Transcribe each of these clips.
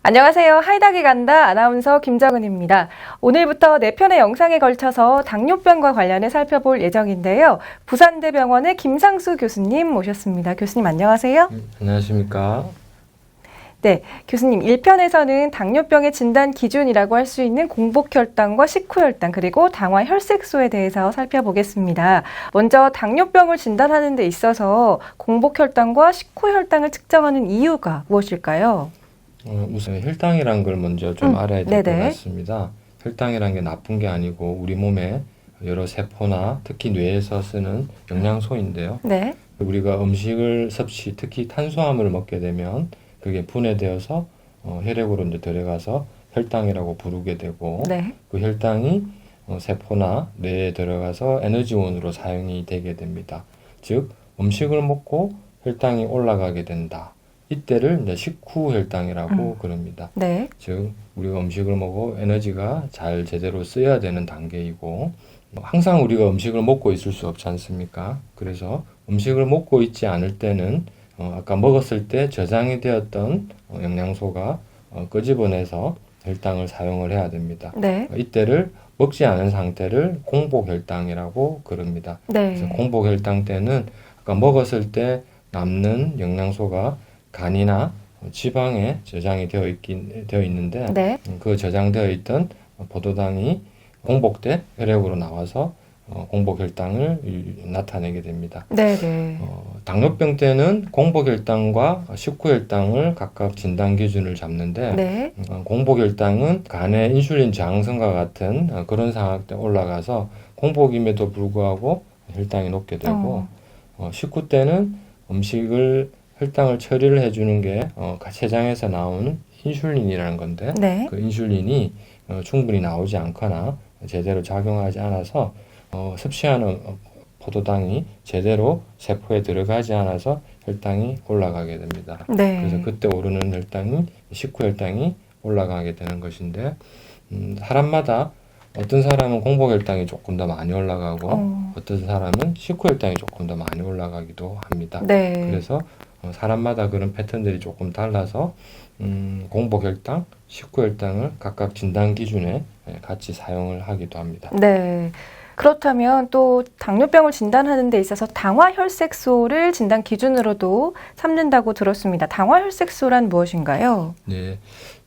안녕하세요. 하이닥이 간다 아나운서 김정은입니다. 오늘부터 4편의 영상에 걸쳐서 당뇨병과 관련해 살펴볼 예정인데요. 부산대병원의 김상수 교수님 모셨습니다. 교수님 안녕하세요. 안녕하십니까. 네, 교수님 1편에서는 당뇨병의 진단 기준이라고 할 수 있는 공복혈당과 식후혈당 그리고 당화혈색소에 대해서 살펴보겠습니다. 먼저 당뇨병을 진단하는 데 있어서 공복혈당과 식후혈당을 측정하는 이유가 무엇일까요? 우선 혈당이란 걸 먼저 좀 알아야 될 것 같습니다. 혈당이란 게 나쁜 게 아니고 우리 몸에 여러 세포나 특히 뇌에서 쓰는 영양소인데요. 네. 우리가 음식을 섭취, 특히 탄수화물을 먹게 되면 그게 분해되어서 혈액으로 이제 들어가서 혈당이라고 부르게 되고 네. 그 혈당이 세포나 뇌에 들어가서 에너지원으로 사용이 되게 됩니다. 즉 음식을 먹고 혈당이 올라가게 된다. 이때를 이제 식후혈당이라고 그럽니다. 네. 즉 우리가 음식을 먹고 에너지가 잘 제대로 쓰여야 되는 단계이고 항상 우리가 음식을 먹고 있을 수 없지 않습니까? 그래서 음식을 먹고 있지 않을 때는 아까 먹었을 때 저장이 되었던 영양소가 끄집어내서 혈당을 사용을 해야 됩니다. 네. 이때를 먹지 않은 상태를 공복혈당이라고 그럽니다. 네. 그래서 공복혈당 때는 아까 먹었을 때 남는 영양소가 간이나 지방에 저장이 되어 있는데 네. 그 저장되어 있던 포도당이 공복돼 혈액으로 나와서 공복혈당을 나타내게 됩니다. 네. 당뇨병 때는 공복혈당과 식후혈당을 각각 진단 기준을 잡는데 네. 공복혈당은 간의 인슐린 저항성과 같은 그런 상황 때 올라가서 공복임에도 불구하고 혈당이 높게 되고 식후 때는 혈당을 처리를 해주는 게 췌장에서 나오는 인슐린이라는 건데 네. 그 인슐린이 충분히 나오지 않거나 제대로 작용하지 않아서 섭취하는 포도당이 제대로 세포에 들어가지 않아서 혈당이 올라가게 됩니다. 네. 그래서 그때 오르는 혈당이 식후혈당이 올라가게 되는 것인데 사람마다 어떤 사람은 공복혈당이 조금 더 많이 올라가고 어떤 사람은 식후혈당이 조금 더 많이 올라가기도 합니다. 네. 그래서 사람마다 그런 패턴들이 조금 달라서 공복혈당, 식후혈당을 각각 진단 기준에 같이 사용을 하기도 합니다. 네. 그렇다면 또 당뇨병을 진단하는 데 있어서 당화혈색소를 진단 기준으로도 삼는다고 들었습니다. 당화혈색소란 무엇인가요? 네.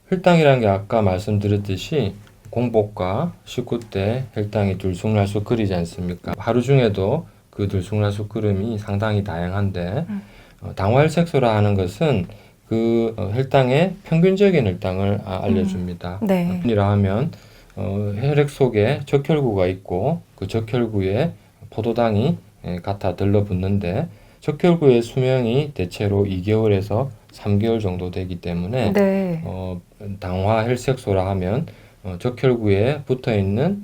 혈당이라는 게 아까 말씀드렸듯이 공복과 식후 때 혈당이 들쑥날쑥 끓이지 않습니까? 하루 중에도 그 들쑥날쑥 끓음이 상당히 다양한데 당화혈색소라 하는 것은 그 혈당의 평균적인 혈당을 알려줍니다. 네. 이라 하면 혈액 속에 적혈구가 있고 그 적혈구에 포도당이 갖다 들러붙는데 적혈구의 수명이 대체로 2개월에서 3개월 정도 되기 때문에 네. 당화혈색소라 하면 적혈구에 붙어있는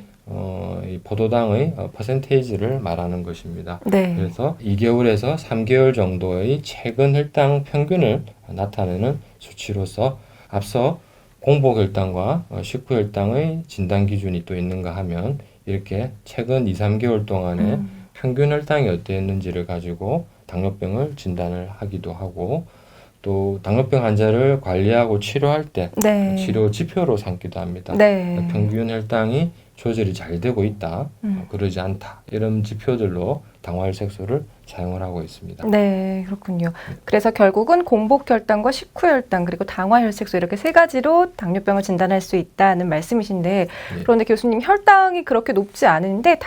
이 포도당의 퍼센테이지를 말하는 것입니다. 네. 그래서 2개월에서 3개월 정도의 최근 혈당 평균을 나타내는 수치로서 앞서 공복혈당과 식후혈당의 진단 기준이 또 있는가 하면 이렇게 최근 2, 3개월 동안의 평균 혈당이 어땠는지를 가지고 당뇨병을 진단을 하기도 하고 또 당뇨병 환자를 관리하고 치료할 때 네. 치료 지표로 삼기도 합니다. 네. 평균 혈당이 조절이 잘 되고 있다, 그러지 않다 이런 지표들로 당화혈색소를 사용을 하고 있습니다. 네, 그렇군요. 그래서 결국은 공복혈당과 식후혈당 그리고 당화혈색소 이렇게 세 가지로 당뇨병을 진단할 수 있다는 말씀이신데 네. 그런데 교수님 혈당이 그렇게 높지 않은데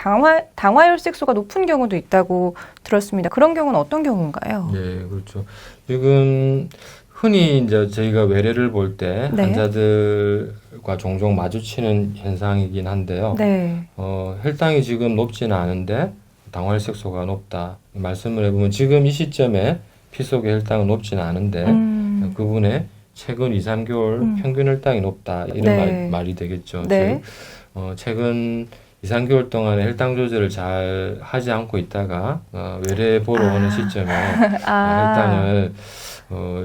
당화혈색소가 높은 경우도 있다고 들었습니다. 그런 경우는 어떤 경우인가요? 네, 그렇죠. 지금 흔히 이제 저희가 외래를 볼 때 네. 환자들과 종종 마주치는 현상이긴 한데요. 네. 혈당이 지금 높지는 않은데 당화혈색소가 높다. 말씀을 해보면 지금 이 시점에 피 속의 혈당은 높지는 않은데 그분의 최근 2, 3개월 평균 혈당이 높다. 이런 네. 말이 되겠죠. 네. 즉 최근 2, 3개월 동안에 혈당 조절을 잘 하지 않고 있다가 외래 보러 오는 시점에 혈당을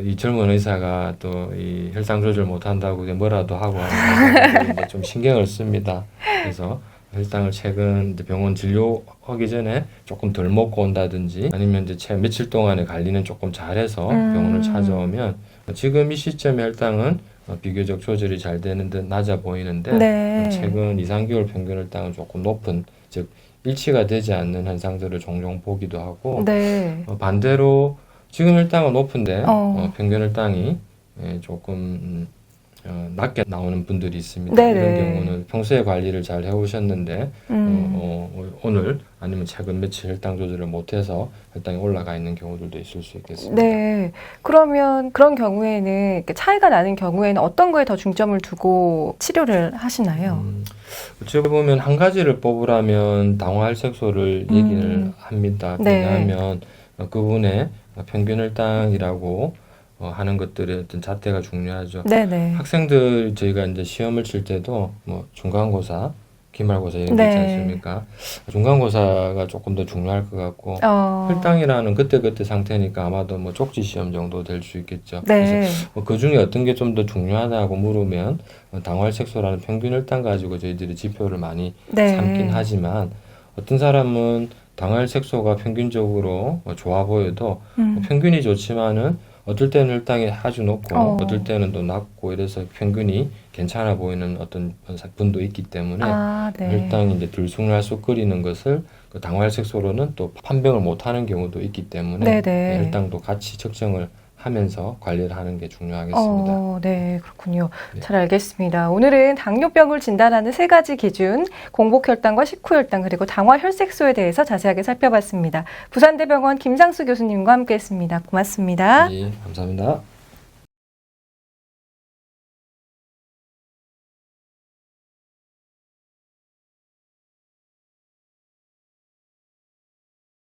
이 젊은 의사가 또 이 혈당 조절 못한다고 뭐라도 하고 하는 좀 신경을 씁니다. 그래서 혈당을 최근 이제 병원 진료하기 전에 조금 덜 먹고 온다든지 아니면 이제 며칠 동안의 관리는 조금 잘해서 병원을 찾아오면 지금 이 시점의 혈당은 비교적 조절이 잘 되는 듯 낮아 보이는데 네. 최근 2, 3개월 평균 혈당은 조금 높은, 즉 일치가 되지 않는 현상들을 종종 보기도 하고 네. 반대로 지금 혈당은 높은데 평균 혈당이 조금 낮게 나오는 분들이 있습니다. 네네. 이런 경우는 평소에 관리를 잘 해오셨는데 오늘 아니면 최근 며칠 혈당 조절을 못해서 혈당이 올라가 있는 경우들도 있을 수 있겠습니다. 네. 그러면 그런 경우에는 이렇게 차이가 나는 경우에는 어떤 거에 더 중점을 두고 치료를 하시나요? 어찌 보면 한 가지를 뽑으라면 당화혈색소를 얘기를 합니다. 네. 왜냐하면 그분의 평균 혈당이라고 하는 것들의 어떤 잣대가 중요하죠. 네네. 학생들 저희가 이제 시험을 칠 때도 뭐 중간고사, 기말고사 이런 게 있지 네. 않습니까? 중간고사가 조금 더 중요할 것 같고 혈당이라는 그때그때 상태니까 아마도 뭐 쪽지 시험 정도 될 수 있겠죠. 네. 그래서 그 중에 어떤 게 좀 더 중요하다고 물으면 당화혈색소라는 평균 혈당 가지고 저희들이 지표를 많이 네. 삼긴 하지만 어떤 사람은 당화혈색소가 평균적으로 좋아 보여도 평균이 좋지만은 어떨 때는 혈당이 아주 높고 어떨 때는 또 낮고 이래서 평균이 괜찮아 보이는 어떤 분도 있기 때문에 네. 혈당이 이제 들쑥날쑥거리는 것을 그 당화혈색소로는 또 판별을 못하는 경우도 있기 때문에 네네. 혈당도 같이 측정을 하면서 관리를 하는 게 중요하겠습니다. 네, 그렇군요. 네. 잘 알겠습니다. 오늘은 당뇨병을 진단하는 3가지 기준, 공복혈당과 식후혈당, 그리고 당화혈색소에 대해서 자세하게 살펴봤습니다. 부산대병원 김상수 교수님과 함께했습니다. 고맙습니다. 예, 감사합니다.